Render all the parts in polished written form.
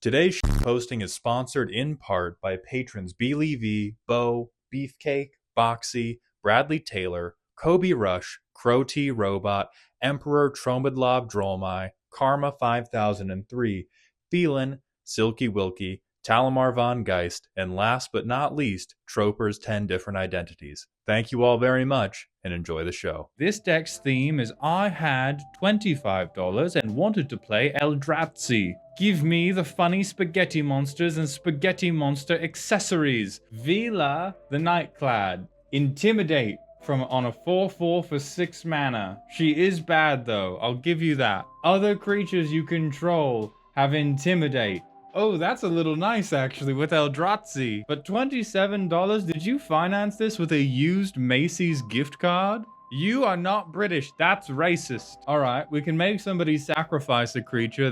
Today's posting is sponsored in part by patrons Beely V, Bo, Beefcake, Boxy, Bradley Taylor, Kobe Rush, Crow T Robot, Emperor Tromidlob Drolmai, Karma 5003, Phelan, Silky Wilkie, Talamar Von Geist, and last but not least, Troper's 10 Different Identities. Thank you all very much, and enjoy the show. This deck's theme is I had $25 and wanted to play eldrazi. Give me the funny spaghetti monsters and spaghetti monster accessories. Vila, the Nightclad. Intimidate on a 4/4 for 6 mana. She is bad though, I'll give you that. Other creatures you control have Intimidate. Oh, that's a little nice actually with eldrazi. But $27, did you finance this with a used Macy's gift card? You are not British, that's racist. All right, we can make somebody sacrifice a creature.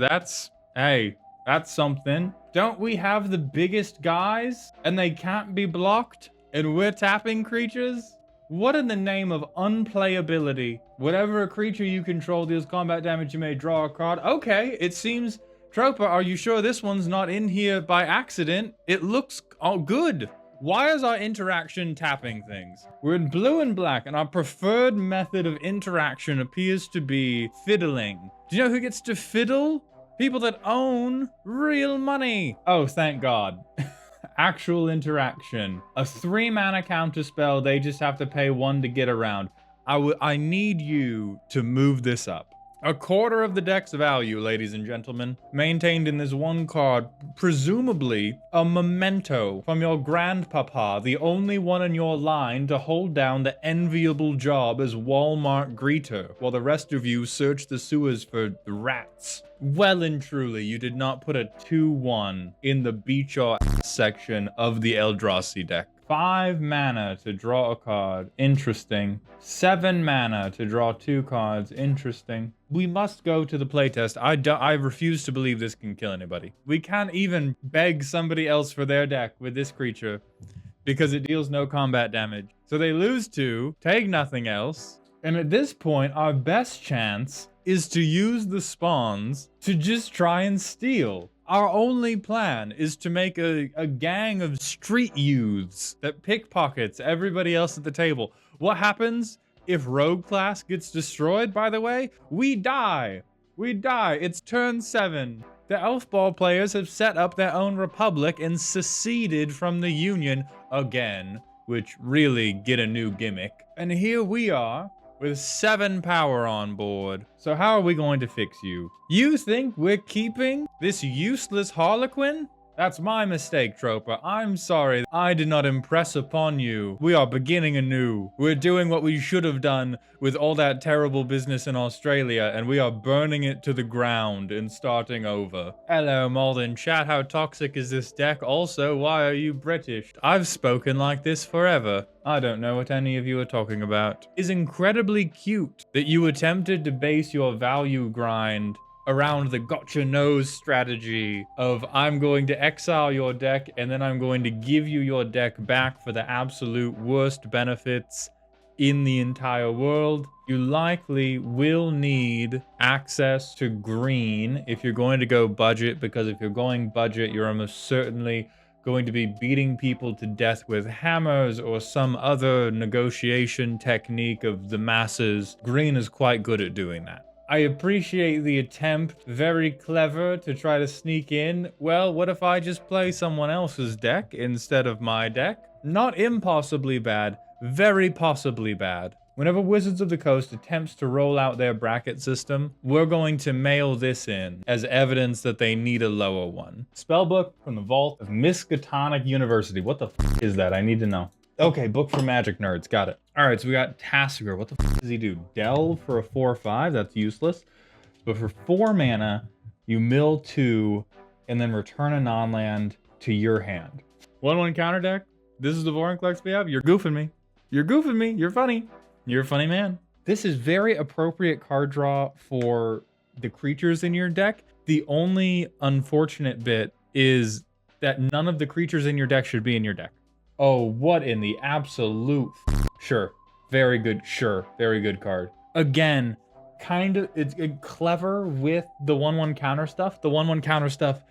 Hey, that's something. Don't we have the biggest guys and they can't be blocked and we're tapping creatures? What in the name of unplayability? Whatever a creature you control deals combat damage, you may draw a card. Okay, it seems... Troper, are you sure this one's not in here by accident? It looks all good. Why is our interaction tapping things? We're in blue and black, and our preferred method of interaction appears to be fiddling. Do you know who gets to fiddle? People that own real money. Oh, thank God. Actual interaction. A 3-mana counterspell, they just have to pay 1 to get around. I need you to move this up. A quarter of the deck's value, ladies and gentlemen, maintained in this one card, presumably a memento from your grandpapa, the only one in your line to hold down the enviable job as Walmart greeter, while the rest of you search the sewers for the rats. Well and truly, you did not put a 2/1 in the beat your ass section of the Eldrazi deck. 5 mana to draw a card. Interesting. 7 mana to draw 2 cards. Interesting. We must go to the playtest. I refuse to believe this can kill anybody. We can't even beg somebody else for their deck with this creature because it deals no combat damage. So they lose 2, take nothing else. And at this point, our best chance is to use the spawns to just try and steal. Our only plan is to make a gang of street youths that pickpockets everybody else at the table. What happens if rogue class gets destroyed, by the way? We die. We die. It's turn 7. The elf ball players have set up their own republic and seceded from the Union again, which really get a new gimmick. And here we are, with 7 power on board. So how are we going to fix you? You think we're keeping this useless Harlequin? That's my mistake, Troper. I'm sorry. I did not impress upon you. We are beginning anew. We're doing what we should have done with all that terrible business in Australia, and we are burning it to the ground and starting over. Hello, Malden chat. How toxic is this deck? Also, why are you British? I've spoken like this forever. I don't know what any of you are talking about. It's incredibly cute that you attempted to base your value grind around the gotcha nose strategy of I'm going to exile your deck and then I'm going to give you your deck back for the absolute worst benefits in the entire world. You likely will need access to green if you're going to go budget, because if you're going budget, you're almost certainly going to be beating people to death with hammers or some other negotiation technique of the masses. Green is quite good at doing that. I appreciate the attempt, very clever, to try to sneak in. Well, what if I just play someone else's deck instead of my deck? Not impossibly bad, very possibly bad. Whenever Wizards of the Coast attempts to roll out their bracket system, we're going to mail this in as evidence that they need a lower one. Spellbook from the Vault of Miskatonic University. What the f is that? I need to know. Okay, book for magic nerds. Got it. All right, so we got Tasigur. What the f does he do? Delve for a 4/5. That's useless. But for 4 mana, you mill 2 and then return a non-land to your hand. 1/1 counter deck. This is the Vorinclex we have. You're goofing me. You're goofing me. You're funny. You're a funny man. This is very appropriate card draw for the creatures in your deck. The only unfortunate bit is that none of the creatures in your deck should be in your deck. Oh, what in the absolute Sure. Very good. Sure. Very good card. Again, kind of it's clever with the 1/1 counter stuff. The 1/1 counter stuff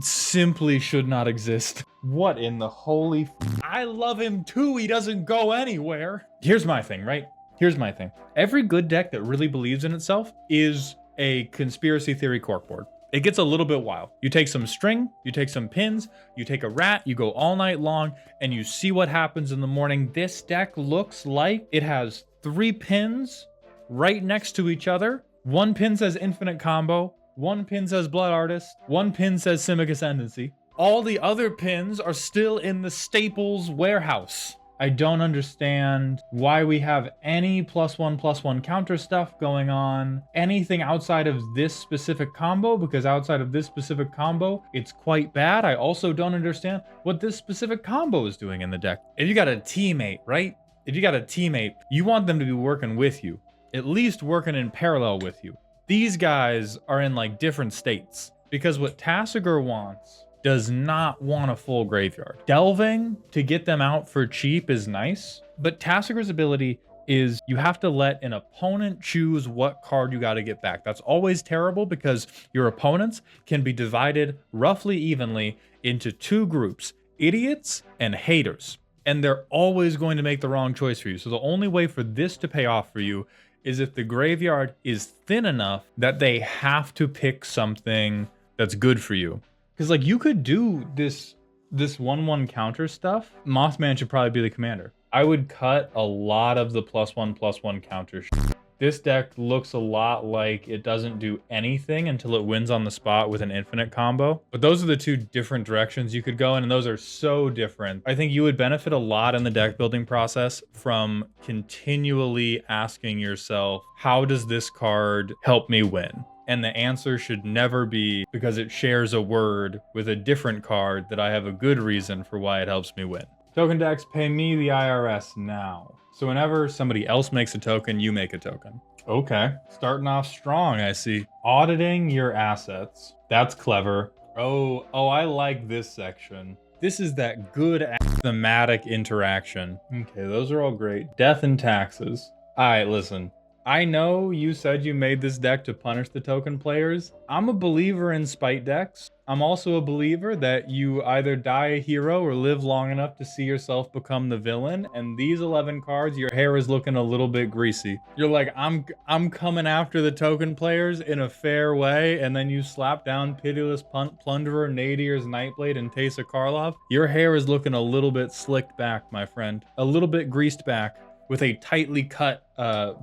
simply should not exist. What in the holy I love him too, he doesn't go anywhere. Here's my thing, right? Here's my thing. Every good deck that really believes in itself is a conspiracy theory corkboard. It gets a little bit wild. You take some string, you take some pins, you take a rat, you go all night long, and you see what happens in the morning. This deck looks like it has 3 pins right next to each other. 1 pin says Infinite Combo, 1 pin says Blood Artist, 1 pin says Simic Ascendancy. All the other pins are still in the Staples warehouse. I don't understand why we have any +1/+1 counter stuff going on, anything outside of this specific combo, because outside of this specific combo, it's quite bad. I also don't understand what this specific combo is doing in the deck. If you got a teammate, right? If you got a teammate, you want them to be working with you, at least working in parallel with you. These guys are in like different states, because what Tasigur wants does not want a full graveyard. Delving to get them out for cheap is nice, but Tasigur's ability is you have to let an opponent choose what card you got to get back. That's always terrible because your opponents can be divided roughly evenly into 2 groups, idiots and haters. And they're always going to make the wrong choice for you. So the only way for this to pay off for you is if the graveyard is thin enough that they have to pick something that's good for you. Because like you could do this 1/1 counter stuff. Mothman should probably be the commander. I would cut a lot of the +1/+1 counter shit. This deck looks a lot like it doesn't do anything until it wins on the spot with an infinite combo. But those are the 2 different directions you could go in, and those are so different. I think you would benefit a lot in the deck building process from continually asking yourself, how does this card help me win? And the answer should never be because it shares a word with a different card that I have a good reason for why it helps me win. Token decks pay me the IRS now. So whenever somebody else makes a token, you make a token. Okay, starting off strong, I see. Auditing your assets. That's clever. Oh, I like this section. This is that good thematic interaction. Okay, those are all great. Death and taxes. All right, listen. I know you said you made this deck to punish the token players. I'm a believer in spite decks. I'm also a believer that you either die a hero or live long enough to see yourself become the villain. And these 11 cards, your hair is looking a little bit greasy. You're like, I'm coming after the token players in a fair way, and then you slap down Pitiless Plunderer, Nadier's Nightblade, and Teysa Karlov. Your hair is looking a little bit slicked back, my friend. A little bit greased back. With a tightly cut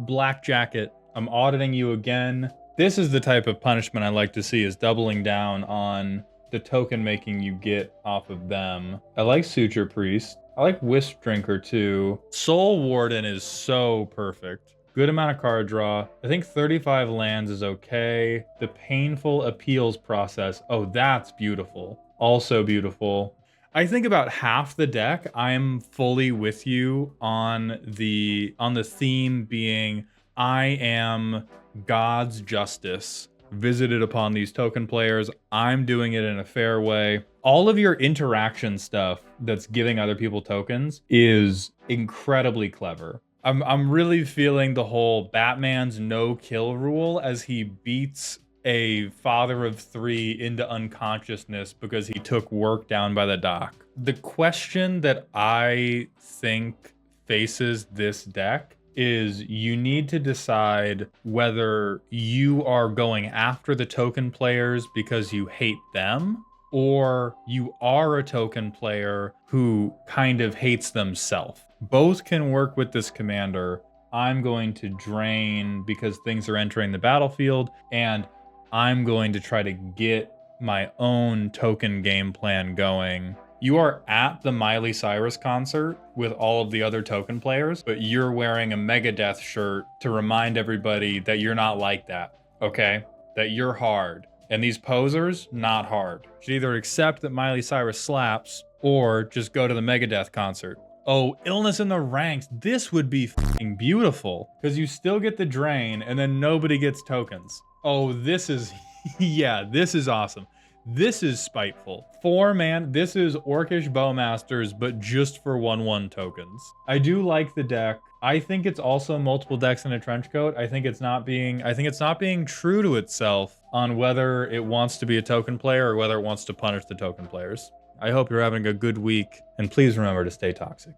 black jacket. I'm auditing you again. This is the type of punishment I like to see, is doubling down on the token making you get off of them. I like Suture Priest. I like Wisp Drinker too. Soul Warden is so perfect. Good amount of card draw. I think 35 lands is okay. The Painful Appeals Process. Oh, that's beautiful. Also beautiful. I think about half the deck, I'm fully with you on the theme being, I am God's justice visited upon these token players. I'm doing it in a fair way. All of your interaction stuff that's giving other people tokens is incredibly clever. I'm really feeling the whole Batman's no kill rule as he beats a father of 3 into unconsciousness because he took work down by the dock. The question that I think faces this deck is you need to decide whether you are going after the token players because you hate them, or you are a token player who kind of hates themselves. Both can work with this commander. I'm going to drain because things are entering the battlefield, and I'm going to try to get my own token game plan going. You are at the Miley Cyrus concert with all of the other token players, but you're wearing a Megadeth shirt to remind everybody that you're not like that, okay? That you're hard. And these posers, not hard. You should either accept that Miley Cyrus slaps or just go to the Megadeth concert. Oh, illness in the ranks. This would be f***ing beautiful because you still get the drain and then nobody gets tokens. Oh, this is, yeah, this is awesome. This is spiteful. 4-man, this is Orcish Bowmasters, but just for 1/1 tokens. I do like the deck. I think it's also multiple decks in a trench coat. I think it's not being true to itself on whether it wants to be a token player or whether it wants to punish the token players. I hope you're having a good week, and please remember to stay toxic.